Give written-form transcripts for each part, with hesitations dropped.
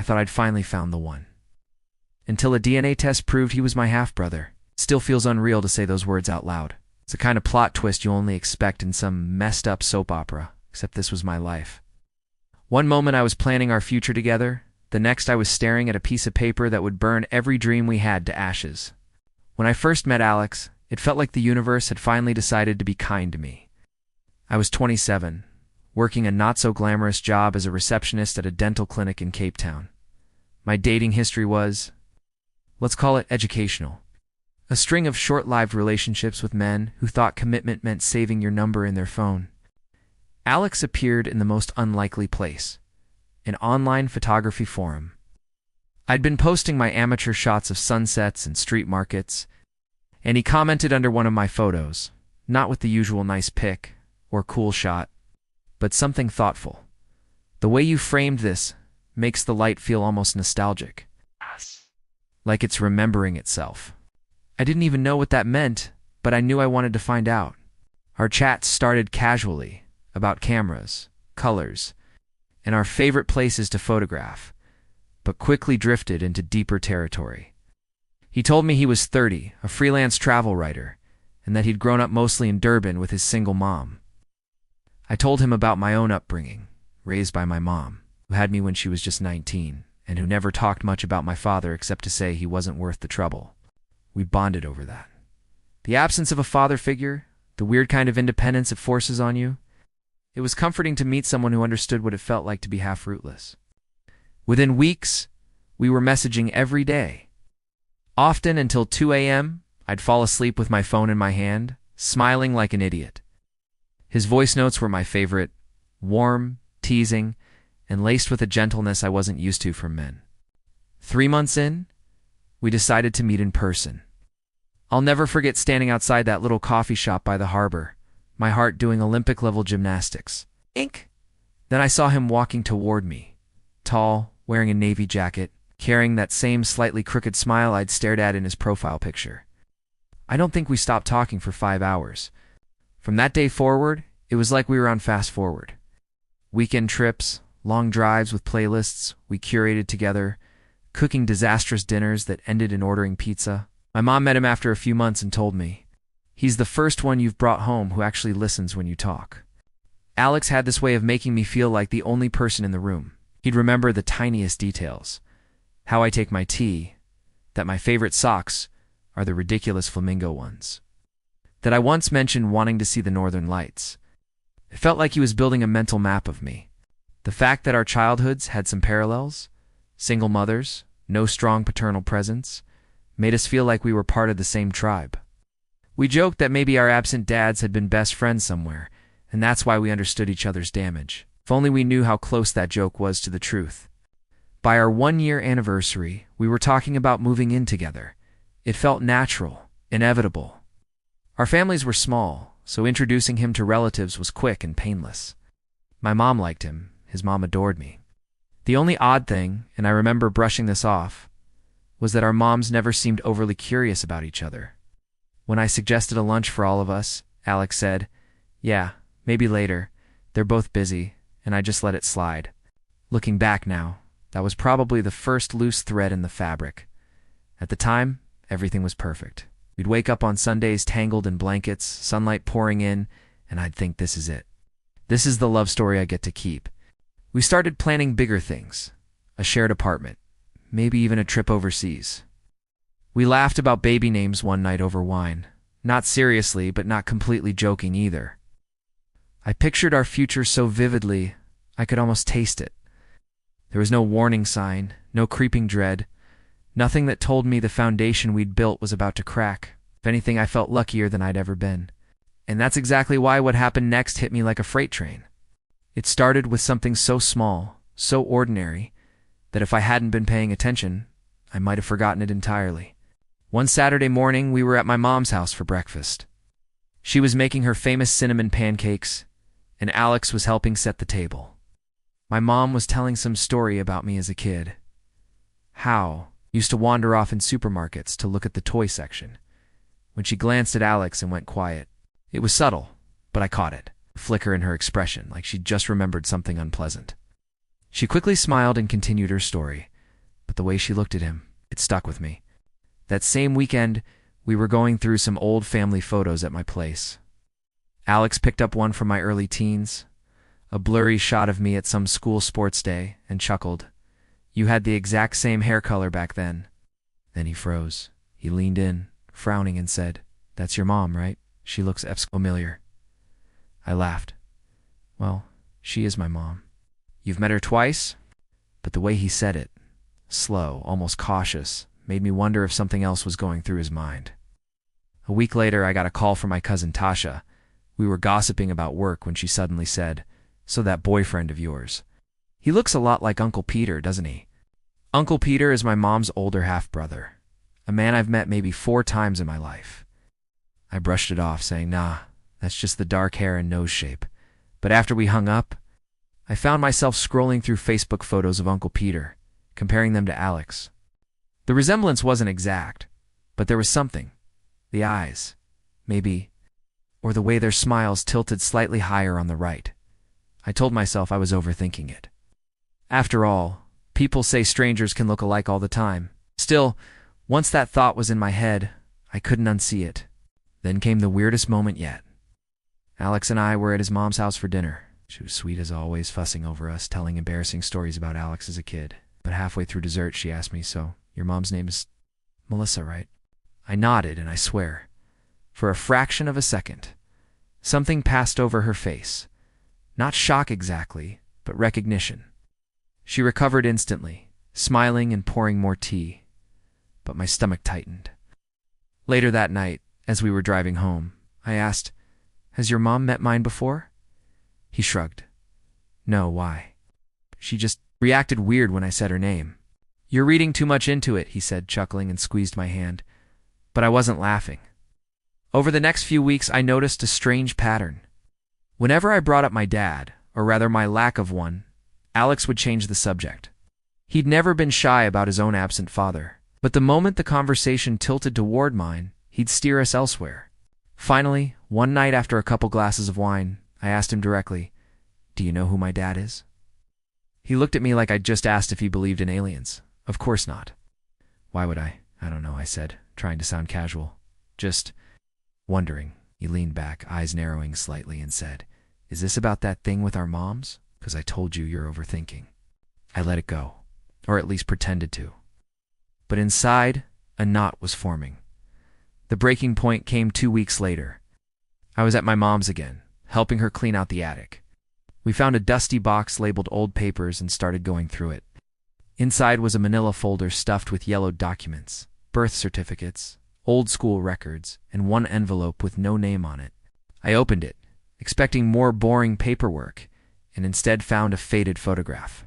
thought I'd finally found the one. Until a DNA test proved he was my half-brother. It still feels unreal to say those words out loud. It's a kind of plot twist you only expect in some messed-up soap opera, except this was my life. One moment I was planning our future together, the next I was staring at a piece of paper that would burn every dream we had to ashes. When I first met Alex, it felt like the universe had finally decided to be kind to me. I was 27, working a not-so-glamorous job as a receptionist at a dental clinic in Cape Town. My dating history was, let's call it educational. A string of short-lived relationships with men who thought commitment meant saving your number in their phone. Alex appeared in the most unlikely place, an online photography forum. I'd been posting my amateur shots of sunsets and street markets, and he commented under one of my photos, not with the usual nice pic or cool shot, but something thoughtful. The way you framed this makes the light feel almost nostalgic, like it's remembering itself. I didn't even know what that meant, but I knew I wanted to find out. Our chats started casually, about cameras, colors, and our favorite places to photograph, but quickly drifted into deeper territory. He told me he was 30, a freelance travel writer, and that he'd grown up mostly in Durban with his single mom. I told him about my own upbringing, raised by my mom, who had me when she was just 19, and who never talked much about my father except to say he wasn't worth the trouble. We bonded over that. The absence of a father figure, the weird kind of independence it forces on you, it was comforting to meet someone who understood what it felt like to be half rootless. Within weeks, we were messaging every day. Often until 2 a.m., I'd fall asleep with my phone in my hand, smiling like an idiot. His voice notes were my favorite, warm, teasing, and laced with a gentleness I wasn't used to from men. 3 months in, we decided to meet in person. I'll never forget standing outside that little coffee shop by the harbor, my heart doing Olympic-level gymnastics. Ink! Then I saw him walking toward me, tall, wearing a navy jacket, carrying that same slightly crooked smile I'd stared at in his profile picture. I don't think we stopped talking for 5 hours. From that day forward, it was like we were on fast forward. Weekend trips, long drives with playlists we curated together, cooking disastrous dinners that ended in ordering pizza. My mom met him after a few months and told me, "He's the first one you've brought home who actually listens when you talk." Alex had this way of making me feel like the only person in the room. He'd remember the tiniest details. How I take my tea, that my favorite socks are the ridiculous flamingo ones, that I once mentioned wanting to see the Northern Lights. It felt like he was building a mental map of me. The fact that our childhoods had some parallels, single mothers, no strong paternal presence, made us feel like we were part of the same tribe. We joked that maybe our absent dads had been best friends somewhere, and that's why we understood each other's damage. If only we knew how close that joke was to the truth. By our 1-year anniversary, we were talking about moving in together. It felt natural, inevitable. Our families were small, so introducing him to relatives was quick and painless. My mom liked him. His mom adored me. The only odd thing, and I remember brushing this off, was that our moms never seemed overly curious about each other. When I suggested a lunch for all of us, Alex said, "Yeah, maybe later. They're both busy," and I just let it slide. Looking back now, that was probably the first loose thread in the fabric. At the time, everything was perfect. We'd wake up on Sundays tangled in blankets, sunlight pouring in, and I'd think, this is it. This is the love story I get to keep. We started planning bigger things, a shared apartment, maybe even a trip overseas. We laughed about baby names one night over wine, not seriously, but not completely joking either. I pictured our future so vividly, I could almost taste it. There was no warning sign, no creeping dread, nothing that told me the foundation we'd built was about to crack. If anything, I felt luckier than I'd ever been. And that's exactly why what happened next hit me like a freight train. It started with something so small, so ordinary, that if I hadn't been paying attention, I might have forgotten it entirely. One Saturday morning, we were at my mom's house for breakfast. She was making her famous cinnamon pancakes, and Alex was helping set the table. My mom was telling some story about me as a kid. How used to wander off in supermarkets to look at the toy section. When she glanced at Alex and went quiet, it was subtle, but I caught it. A flicker in her expression, like she'd just remembered something unpleasant. She quickly smiled and continued her story. but the way she looked at him, it stuck with me. That same weekend, we were going through some old family photos at my place. Alex picked up one from my early teens, a blurry shot of me at some school sports day, and chuckled. "You had the exact same hair color back then." Then he froze. He leaned in, frowning, and said, "That's your mom, right? She looks familiar." I laughed. "Well, she is my mom." "You've met her twice?" But the way he said it, slow, almost cautious, made me wonder if something else was going through his mind. A week later, I got a call from my cousin Tasha. We were gossiping about work when she suddenly said, "So that boyfriend of yours, he looks a lot like Uncle Peter, doesn't he?" Uncle Peter is my mom's older half-brother, a man I've met maybe 4 times in my life. I brushed it off, saying, "Nah, that's just the dark hair and nose shape." But after we hung up, I found myself scrolling through Facebook photos of Uncle Peter, comparing them to Alex. The resemblance wasn't exact, but there was something. The eyes, maybe, or the way their smiles tilted slightly higher on the right. I told myself I was overthinking it. After all, people say strangers can look alike all the time. Still, once that thought was in my head, I couldn't unsee it. Then came the weirdest moment yet. Alex and I were at his mom's house for dinner. She was sweet as always, fussing over us, telling embarrassing stories about Alex as a kid. But halfway through dessert, she asked me, "So, your mom's name is Melissa, right?" I nodded, and I swear, for a fraction of a second, something passed over her face. Not shock exactly, but recognition. She recovered instantly, smiling and pouring more tea. But my stomach tightened. Later that night, as we were driving home, I asked, "Has your mom met mine before?" He shrugged. "No, why?" "She just reacted weird when I said her name." "You're reading too much into it," he said, chuckling, and squeezed my hand. But I wasn't laughing. Over the next few weeks, I noticed a strange pattern. Whenever I brought up my dad, or rather my lack of one, Alex would change the subject. He'd never been shy about his own absent father, but the moment the conversation tilted toward mine, he'd steer us elsewhere. Finally, one night after a couple glasses of wine, I asked him directly, "Do you know who my dad is?" He looked at me like I'd just asked if he believed in aliens. "Of course not." "Why would I?" "I don't know," I said, trying to sound casual. "Just wondering." He leaned back, eyes narrowing slightly, and said, "Is this about that thing with our moms? 'Cause I told you you're overthinking." I let it go, or at least pretended to. But inside, a knot was forming. The breaking point came 2 weeks later. I was at my mom's again, helping her clean out the attic. We found a dusty box labeled old papers and started going through it. Inside was a manila folder stuffed with yellowed documents, birth certificates, old school records, and one envelope with no name on it. I opened it, expecting more boring paperwork, and instead found a faded photograph.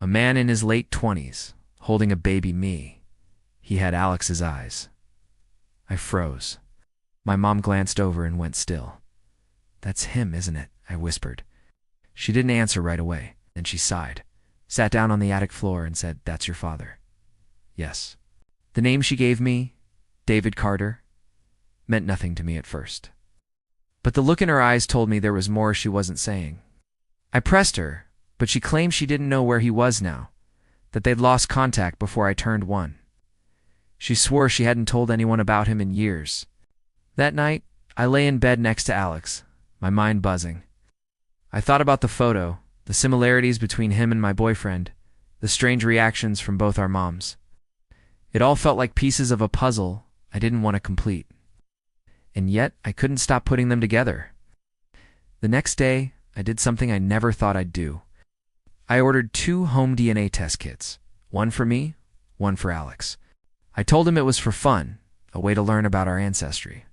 A man in his late 20s, holding a baby me. He had Alex's eyes. I froze. My mom glanced over and went still. "That's him, isn't it?" I whispered. She didn't answer right away. Then she sighed, sat down on the attic floor, and said, "That's your father." "Yes." The name she gave me, David Carter, meant nothing to me at first. But the look in her eyes told me there was more she wasn't saying. I pressed her, but she claimed she didn't know where he was now, that they'd lost contact before I turned 1. She swore she hadn't told anyone about him in years. That night, I lay in bed next to Alex, my mind buzzing. I thought about the photo, the similarities between him and my boyfriend, the strange reactions from both our moms. It all felt like pieces of a puzzle I didn't want to complete. And yet, I couldn't stop putting them together. The next day, I did something I never thought I'd do. I ordered 2 home DNA test kits, one for me, one for Alex. I told him it was for fun, a way to learn about our ancestry.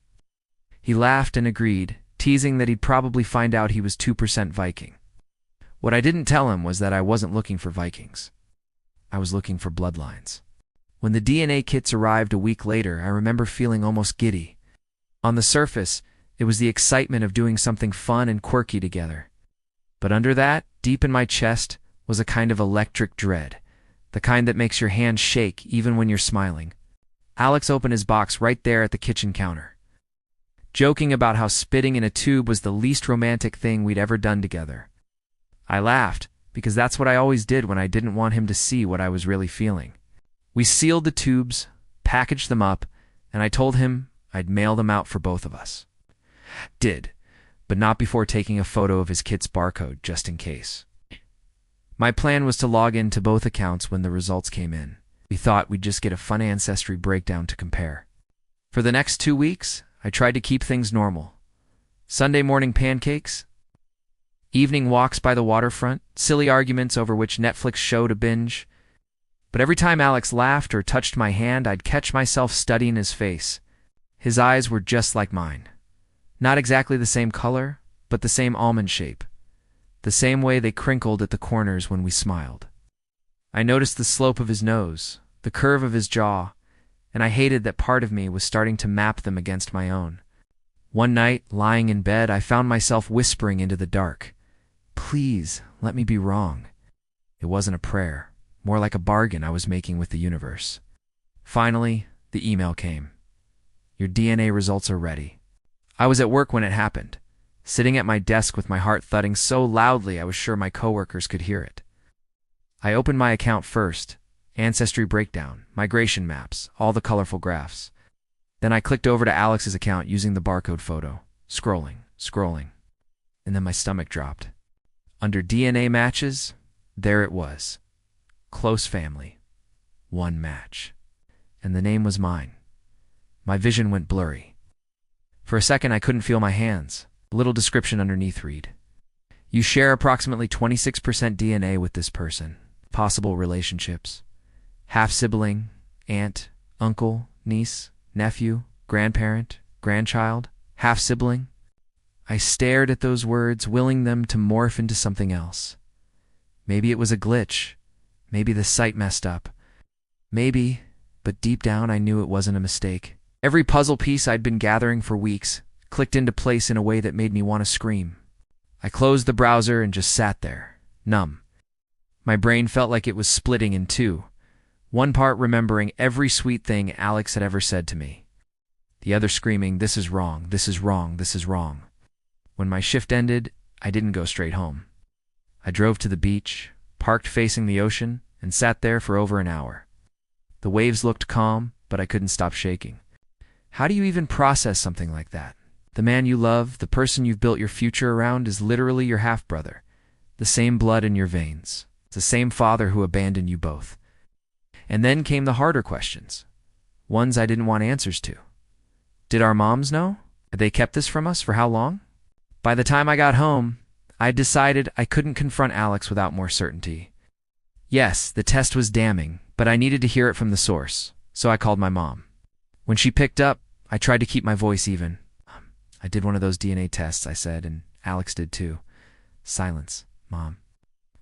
He laughed and agreed, teasing that he'd probably find out he was 2% Viking. What I didn't tell him was that I wasn't looking for Vikings. I was looking for bloodlines. When the DNA kits arrived a week later, I remember feeling almost giddy. On the surface, it was the excitement of doing something fun and quirky together. But under that, deep in my chest, was a kind of electric dread, the kind that makes your hands shake even when you're smiling. Alex opened his box right there at the kitchen counter, joking about how spitting in a tube was the least romantic thing we'd ever done together. I laughed, because that's what I always did when I didn't want him to see what I was really feeling. We sealed the tubes, packaged them up, and I told him I'd mail them out for both of us. Did, but not before taking a photo of his kit's barcode, just in case. My plan was to log into both accounts when the results came in. We thought we'd just get a fun ancestry breakdown to compare. For the next 2 weeks, I tried to keep things normal. Sunday morning pancakes, evening walks by the waterfront, silly arguments over which Netflix show to binge. But every time Alex laughed or touched my hand, I'd catch myself studying his face. His eyes were just like mine. Not exactly the same color, but the same almond shape. The same way they crinkled at the corners when we smiled. I noticed the slope of his nose, the curve of his jaw, and I hated that part of me was starting to map them against my own. One night, lying in bed, I found myself whispering into the dark, "Please, let me be wrong." It wasn't a prayer, more like a bargain I was making with the universe. Finally, the email came. "Your DNA results are ready." I was at work when it happened, sitting at my desk with my heart thudding so loudly I was sure my coworkers could hear it. I opened my account first, ancestry breakdown, migration maps, all the colorful graphs. Then I clicked over to Alex's account using the barcode photo, scrolling, and then my stomach dropped. Under DNA matches, there it was. Close family. One match. And the name was mine. My vision went blurry. For a second, I couldn't feel my hands. A little description underneath read: "You share approximately 26% DNA with this person. Possible relationships: half-sibling, aunt, uncle, niece, nephew, grandparent, grandchild, half-sibling." I stared at those words, willing them to morph into something else. Maybe it was a glitch. Maybe the site messed up. Maybe, but deep down I knew it wasn't a mistake. Every puzzle piece I'd been gathering for weeks clicked into place in a way that made me want to scream. I closed the browser and just sat there, numb. My brain felt like it was splitting in two, one part remembering every sweet thing Alex had ever said to me, the other screaming, "This is wrong, this is wrong, this is wrong." When my shift ended, I didn't go straight home. I drove to the beach, parked facing the ocean, and sat there for over an hour. The waves looked calm, but I couldn't stop shaking. How do you even process something like that? The man you love, the person you've built your future around, is literally your half-brother. The same blood in your veins. It's the same father who abandoned you both. And then came the harder questions. Ones I didn't want answers to. Did our moms know? Had they kept this from us for how long? By the time I got home, I decided I couldn't confront Alex without more certainty. Yes, the test was damning, but I needed to hear it from the source, so I called my mom. When she picked up, I tried to keep my voice even. "I did one of those DNA tests," I said, "and Alex did too." Silence, Mom.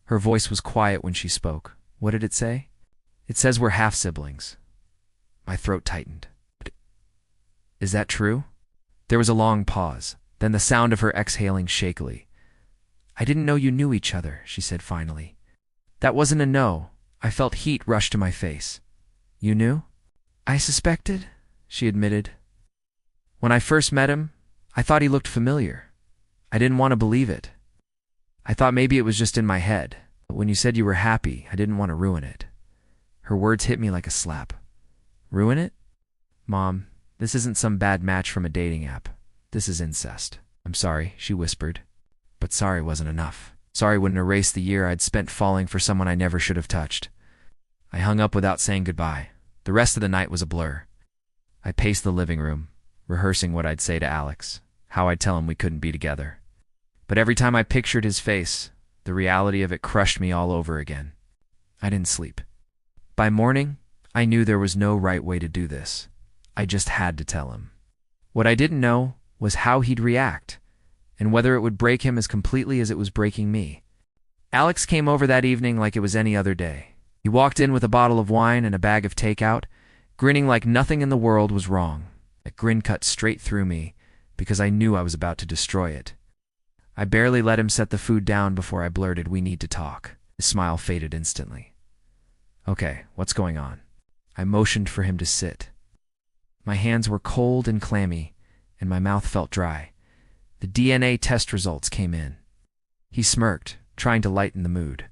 Her voice was quiet when she spoke. "What did it say?" "It says we're half-siblings." My throat tightened. "Is that true?" There was a long pause, then the sound of her exhaling shakily. "I didn't know you knew each other," she said finally. That wasn't a no. I felt heat rush to my face. "You knew?" "I suspected," she admitted. "When I first met him, I thought he looked familiar. I didn't want to believe it. I thought maybe it was just in my head. But when you said you were happy, I didn't want to ruin it." Her words hit me like a slap. "Ruin it?" "Mom, this isn't some bad match from a dating app. This is incest." "I'm sorry," she whispered. But sorry wasn't enough. Sorry wouldn't erase the year I'd spent falling for someone I never should have touched. I hung up without saying goodbye. The rest of the night was a blur. I paced the living room, rehearsing what I'd say to Alex, how I'd tell him we couldn't be together. But every time I pictured his face, the reality of it crushed me all over again. I didn't sleep. By morning, I knew there was no right way to do this. I just had to tell him. What I didn't know was how he'd react, and whether it would break him as completely as it was breaking me. Alex came over that evening like it was any other day. He walked in with a bottle of wine and a bag of takeout, grinning like nothing in the world was wrong. That grin cut straight through me, because I knew I was about to destroy it. I barely let him set the food down before I blurted, "We need to talk." His smile faded instantly. "Okay, what's going on?" I motioned for him to sit. My hands were cold and clammy, and my mouth felt dry. The DNA test results came in. He smirked, trying to lighten the mood.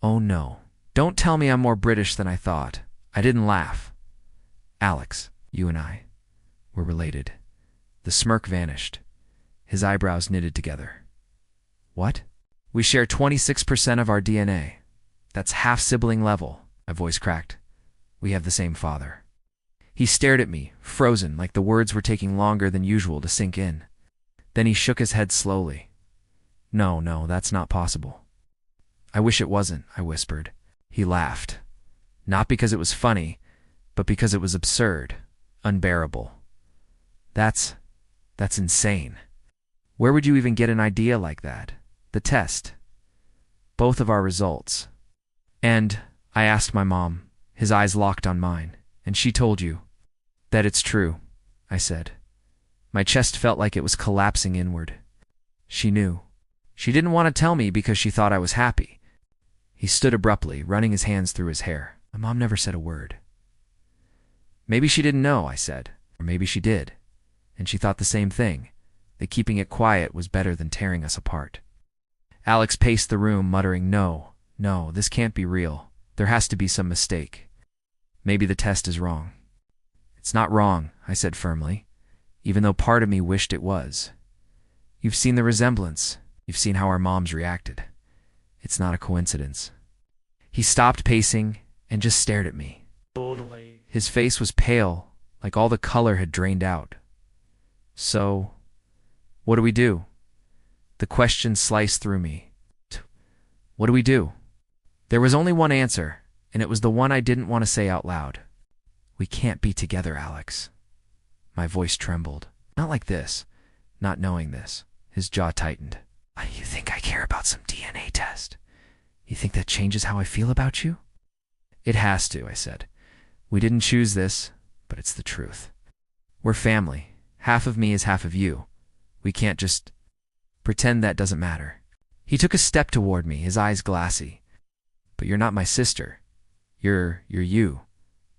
Oh no. Don't tell me I'm more British than I thought. I didn't laugh. Alex, you and I, were related. The smirk vanished. His eyebrows knitted together. What? We share 26% of our DNA. That's half-sibling level, my voice cracked. We have the same father. He stared at me, frozen, like the words were taking longer than usual to sink in. Then he shook his head slowly. No, that's not possible. I wish it wasn't, I whispered. He laughed. Not because it was funny, but because it was absurd, unbearable. That's insane. Where would you even get an idea like that? The test. Both of our results. And I asked my mom, his eyes locked on mine, and she told you that it's true, I said. My chest felt like it was collapsing inward. She knew. She didn't want to tell me because she thought I was happy. He stood abruptly, running his hands through his hair. My mom never said a word. Maybe she didn't know, I said. Or maybe she did. And she thought the same thing, that keeping it quiet was better than tearing us apart. Alex paced the room, muttering, No, this can't be real. There has to be some mistake. Maybe the test is wrong. It's not wrong, I said firmly, even though part of me wished it was. You've seen the resemblance. You've seen how our moms reacted. It's not a coincidence. He stopped pacing and just stared at me. His face was pale, like all the color had drained out. So, what do we do? The question sliced through me. What do we do? There was only one answer, and it was the one I didn't want to say out loud. We can't be together, Alex. My voice trembled. Not like this. Not knowing this. His jaw tightened. You think I care about some DNA test? You think that changes how I feel about you? It has to, I said. We didn't choose this, but it's the truth. We're family. Half of me is half of you. We can't just pretend that doesn't matter. He took a step toward me, his eyes glassy. But you're not my sister. You're you.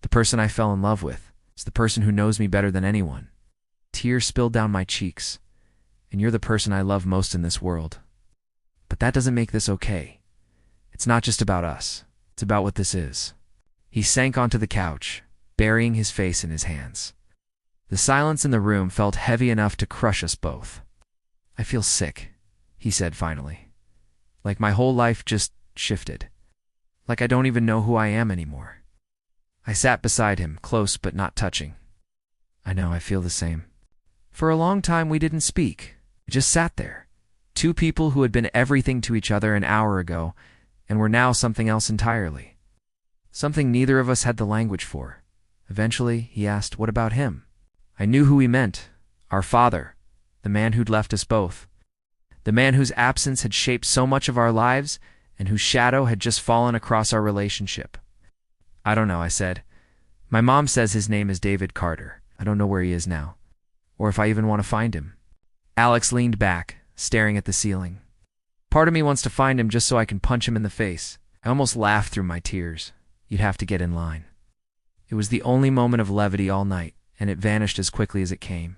The person I fell in love with. It's the person who knows me better than anyone. Tears spilled down my cheeks. And you're the person I love most in this world. But that doesn't make this okay. It's not just about us. It's about what this is. He sank onto the couch, burying his face in his hands. The silence in the room felt heavy enough to crush us both. I feel sick, he said finally. Like my whole life just shifted. Like I don't even know who I am anymore. I sat beside him, close but not touching. I know, I feel the same. For a long time we didn't speak. We just sat there. Two people who had been everything to each other an hour ago and were now something else entirely. Something neither of us had the language for. Eventually, he asked, what about him? I knew who he meant. Our father. The man who'd left us both. The man whose absence had shaped so much of our lives and whose shadow had just fallen across our relationship. I don't know, I said. My mom says his name is David Carter. I don't know where he is now, or if I even want to find him. Alex leaned back, staring at the ceiling. Part of me wants to find him just so I can punch him in the face. I almost laughed through my tears. You'd have to get in line. It was the only moment of levity all night, and it vanished as quickly as it came.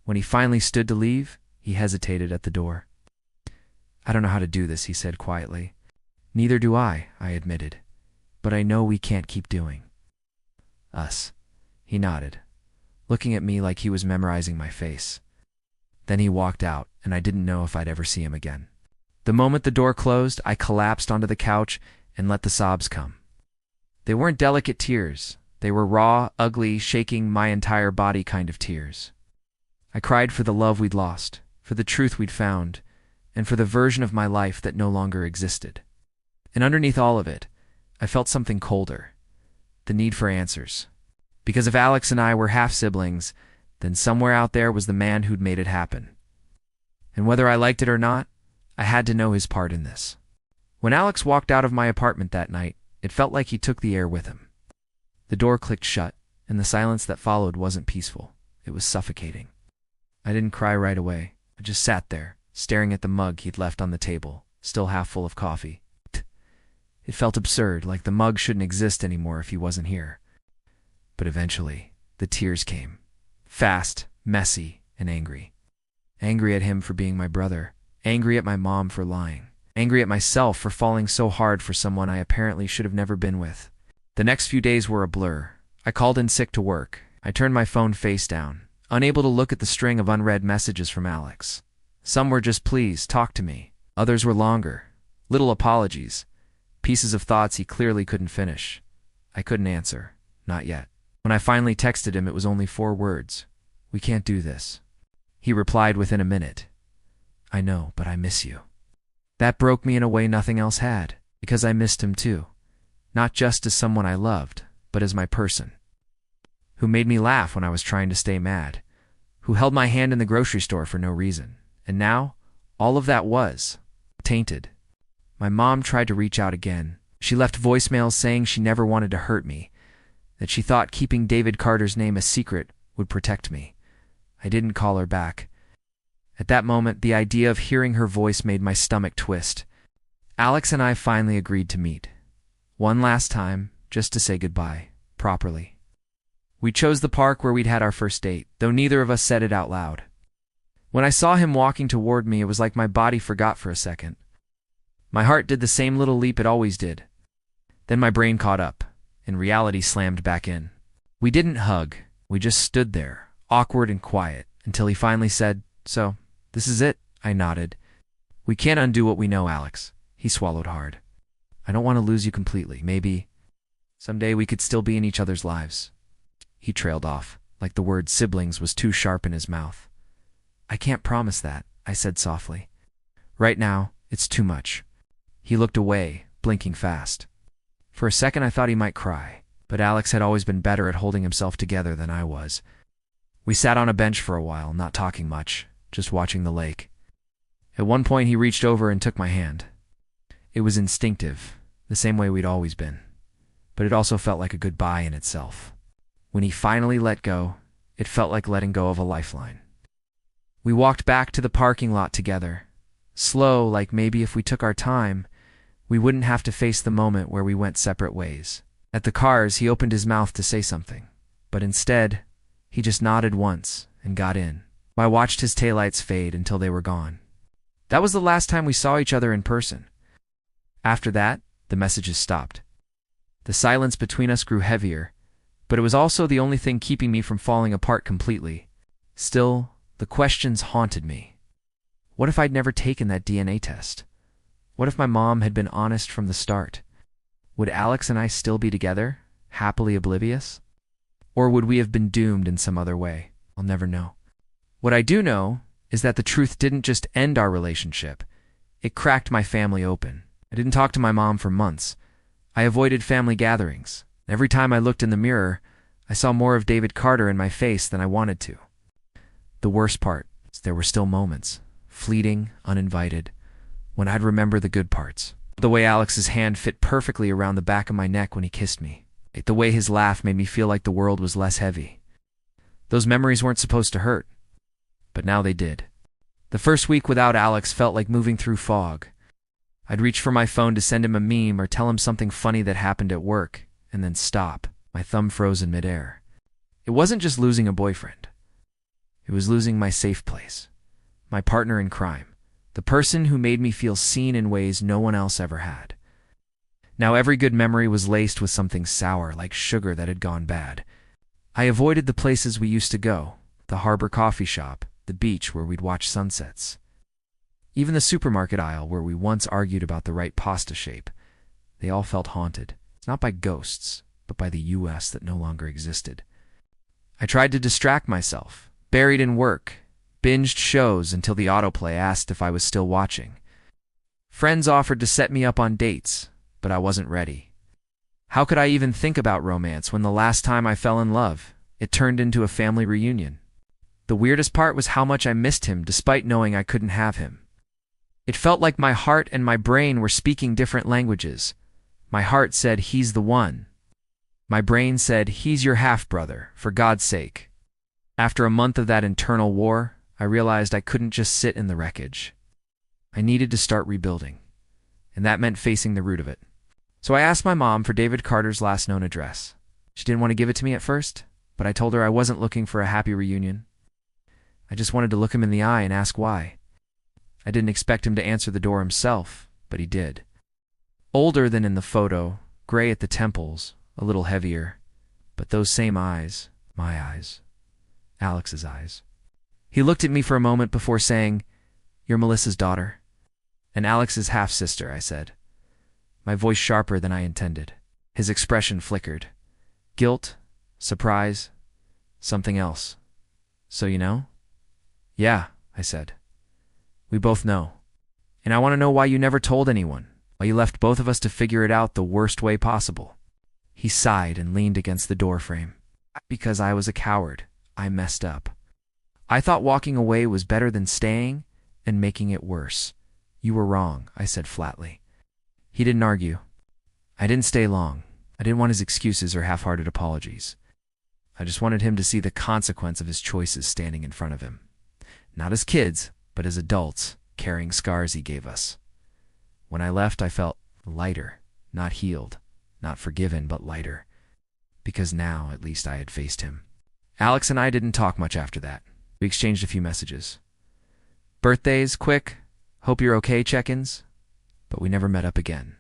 When he finally stood to leave, he hesitated at the door. I don't know how to do this, he said quietly. Neither do I admitted. But I know we can't keep doing. Us. He nodded, looking at me like he was memorizing my face. Then he walked out, and I didn't know if I'd ever see him again. The moment the door closed, I collapsed onto the couch and let the sobs come. They weren't delicate tears. They were raw, ugly, shaking my entire body kind of tears. I cried for the love we'd lost, for the truth we'd found, and for the version of my life that no longer existed. And underneath all of it, I felt something colder, the need for answers. Because if Alex and I were half-siblings, then somewhere out there was the man who'd made it happen. And whether I liked it or not, I had to know his part in this. When Alex walked out of my apartment that night, it felt like he took the air with him. The door clicked shut, and the silence that followed wasn't peaceful. It was suffocating. I didn't cry right away. I just sat there, staring at the mug he'd left on the table, still half full of coffee. It felt absurd, like the mug shouldn't exist anymore if he wasn't here. But eventually, the tears came. Fast, messy, and angry. Angry at him for being my brother. Angry at my mom for lying. angry at myself for falling so hard for someone I apparently should have never been with. The next few days were a blur. I called in sick to work. I turned my phone face down, unable to look at the string of unread messages from Alex. Some were just please, talk to me. Others were longer. Little apologies. Pieces of thoughts he clearly couldn't finish. I couldn't answer. Not yet. When I finally texted him, it was only 4 words. We can't do this. He replied within a minute. I know, but I miss you. That broke me in a way nothing else had, because I missed him too. Not just as someone I loved, but as my person. Who made me laugh when I was trying to stay mad. Who held my hand in the grocery store for no reason. And now, all of that was tainted. My mom tried to reach out again. She left voicemails saying she never wanted to hurt me, that she thought keeping David Carter's name a secret would protect me. I didn't call her back. At that moment, the idea of hearing her voice made my stomach twist. Alex and I finally agreed to meet. One last time, just to say goodbye, properly. We chose the park where we'd had our first date, though neither of us said it out loud. When I saw him walking toward me, it was like my body forgot for a second. My heart did the same little leap it always did. Then my brain caught up, and reality slammed back in. We didn't hug. We just stood there, awkward and quiet, until he finally said, "So, this is it?" I nodded. "We can't undo what we know, Alex." He swallowed hard. "I don't want to lose you completely. Maybe someday we could still be in each other's lives." He trailed off, like the word siblings was too sharp in his mouth. "I can't promise that," I said softly. "Right now, it's too much." He looked away, blinking fast. For a second I thought he might cry, but Alex had always been better at holding himself together than I was. We sat on a bench for a while, not talking much, just watching the lake. At one point he reached over and took my hand. It was instinctive, the same way we'd always been, but it also felt like a goodbye in itself. When he finally let go, it felt like letting go of a lifeline. We walked back to the parking lot together, slow, like maybe if we took our time, we wouldn't have to face the moment where we went separate ways. At the cars, he opened his mouth to say something, but instead, he just nodded once and got in. I watched his taillights fade until they were gone. That was the last time we saw each other in person. After that, the messages stopped. The silence between us grew heavier, but it was also the only thing keeping me from falling apart completely. Still, the questions haunted me. What if I'd never taken that DNA test? What if my mom had been honest from the start? Would Alex and I still be together, happily oblivious? Or would we have been doomed in some other way? I'll never know. What I do know is that the truth didn't just end our relationship. It cracked my family open. I didn't talk to my mom for months. I avoided family gatherings. Every time I looked in the mirror, I saw more of David Carter in my face than I wanted to. The worst part is there were still moments, fleeting, uninvited, when I'd remember the good parts. The way Alex's hand fit perfectly around the back of my neck when he kissed me. The way his laugh made me feel like the world was less heavy. Those memories weren't supposed to hurt, but now they did. The first week without Alex felt like moving through fog. I'd reach for my phone to send him a meme or tell him something funny that happened at work, and then stop, my thumb froze in midair. It wasn't just losing a boyfriend. It was losing my safe place, my partner in crime, the person who made me feel seen in ways no one else ever had. Now every good memory was laced with something sour, like sugar that had gone bad. I avoided the places we used to go, the harbor coffee shop, the beach where we'd watch sunsets. Even the supermarket aisle where we once argued about the right pasta shape. They all felt haunted, not by ghosts, but by the U.S. that no longer existed. I tried to distract myself, buried in work, binged shows until the autoplay asked if I was still watching. Friends offered to set me up on dates, but I wasn't ready. How could I even think about romance when the last time I fell in love, it turned into a family reunion? The weirdest part was how much I missed him despite knowing I couldn't have him. It felt like my heart and my brain were speaking different languages. My heart said, "He's the one." My brain said, "He's your half-brother, for God's sake." After a month of that internal war, I realized I couldn't just sit in the wreckage. I needed to start rebuilding, and that meant facing the root of it. So I asked my mom for David Carter's last known address. She didn't want to give it to me at first, but I told her I wasn't looking for a happy reunion. I just wanted to look him in the eye and ask why. I didn't expect him to answer the door himself, but he did. Older than in the photo, gray at the temples, a little heavier, but those same eyes, my eyes, Alex's eyes. He looked at me for a moment before saying, "You're Melissa's daughter?" "And Alex's half-sister," I said, my voice sharper than I intended. His expression flickered. Guilt, surprise, something else. "So you know?" "Yeah," I said. "We both know. And I want to know why you never told anyone, why you left both of us to figure it out the worst way possible." He sighed and leaned against the doorframe. "Because I was a coward. I messed up. I thought walking away was better than staying and making it worse. You were wrong," I said flatly. He didn't argue. I didn't stay long. I didn't want his excuses or half-hearted apologies. I just wanted him to see the consequence of his choices standing in front of him. Not as kids, but as adults, carrying scars he gave us. When I left, I felt lighter, not healed, not forgiven, but lighter. Because now, at least, I had faced him. Alex and I didn't talk much after that. We exchanged a few messages. Birthdays, quick, hope you're okay check-ins. But we never met up again.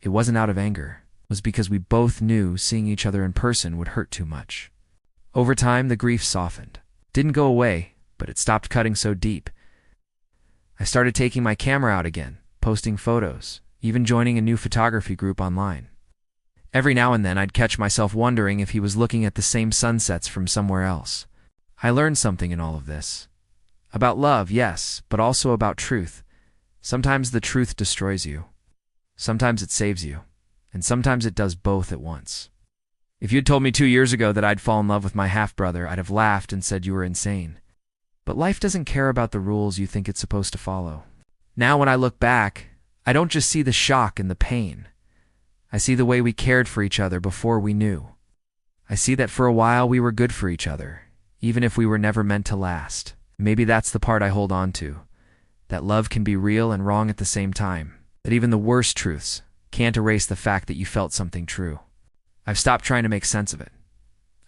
It wasn't out of anger. It was because we both knew seeing each other in person would hurt too much. Over time, the grief softened. Didn't go away, but it stopped cutting so deep. I started taking my camera out again, posting photos, even joining a new photography group online. Every now and then, I'd catch myself wondering if he was looking at the same sunsets from somewhere else. I learned something in all of this. About love, yes, but also about truth. Sometimes the truth destroys you. Sometimes it saves you. And sometimes it does both at once. If you'd told me 2 years ago that I'd fall in love with my half-brother, I'd have laughed and said you were insane. But life doesn't care about the rules you think it's supposed to follow. Now when I look back, I don't just see the shock and the pain. I see the way we cared for each other before we knew. I see that for a while we were good for each other, even if we were never meant to last. Maybe that's the part I hold on to. That love can be real and wrong at the same time. That even the worst truths can't erase the fact that you felt something true. I've stopped trying to make sense of it.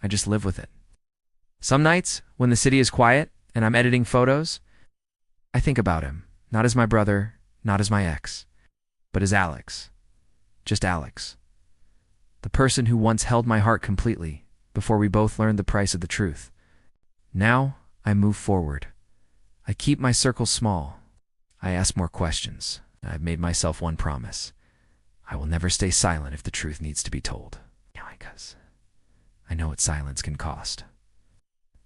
I just live with it. Some nights, when the city is quiet and I'm editing photos, I think about him, not as my brother, not as my ex, but as Alex. Just Alex. The person who once held my heart completely before we both learned the price of the truth. Now, I move forward. I keep my circle small. I ask more questions. I've made myself one promise. I will never stay silent if the truth needs to be told. Because I know what silence can cost.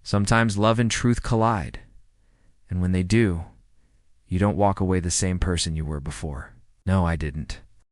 Sometimes love and truth collide. And when they do, you don't walk away the same person you were before. No, I didn't.